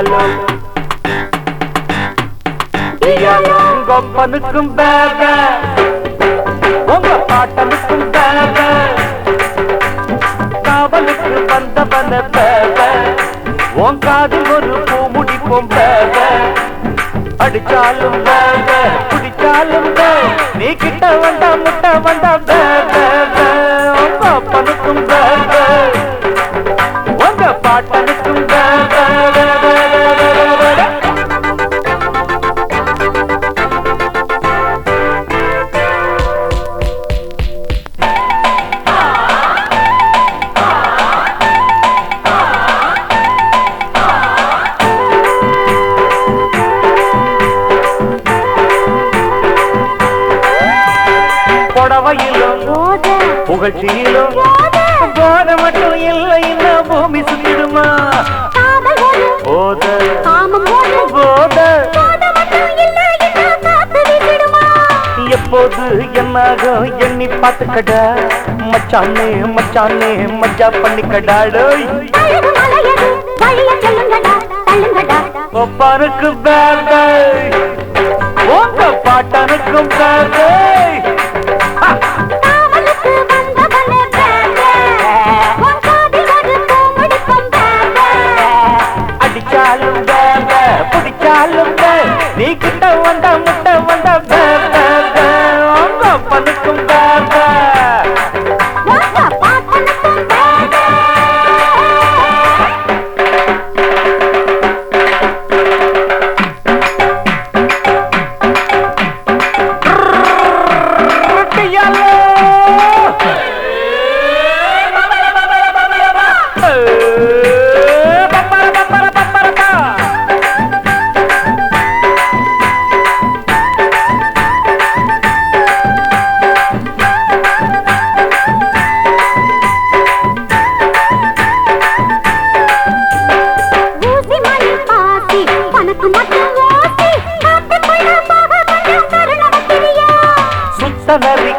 அடிச்சாலும் கொப்பனுக்கும் பேப உங்க பாட்டனுக்கும் பேப காவலுக்கு வந்தவன பேப உன் காதில் ஒரு பூ முடிப்போம் பேப அடிச்சாலும் பேப குடிச்சாலும் நீ கிட்ட வந்தா முட்டை வந்தா பேப உங்க அப்பனுக்கும் பேப உங்க பாட்டனுக்கும் பேப புகழ்ச்சியிலும் போத மட்டும் இல்லை இன்னும் பூமி சுத்திடுமா போத போத எப்போது என்னாகும் எண்ணி பார்த்துக்கடா மச்சானே மச்சானே மஜா பண்ணிக்கடாடோ ஒப்பானுக்கு பேபே உங்க பாட்டானுக்கும் பேபே நீ கிட்ட வந்தா முட்டை வந்தா உங்க அப்பனுக்கும்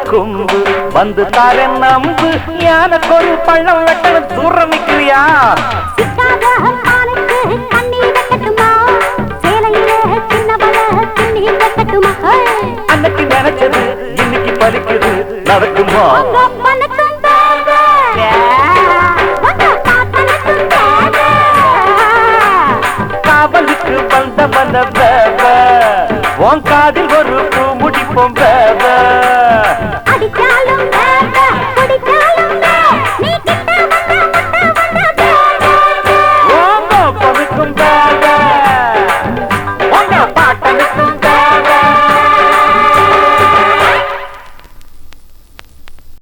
கொம்பு வந்து தார நம்பு எனக்கு ஒரு பள்ளம் வெட்ட தூரம் நிக்கிறியா அன்னைக்கு நினைச்சது இன்னைக்கு பலிக்குது நடக்குமா காவலுக்கு வந்த உன் காதில் ஒரு பூ முடிப்போம் பேப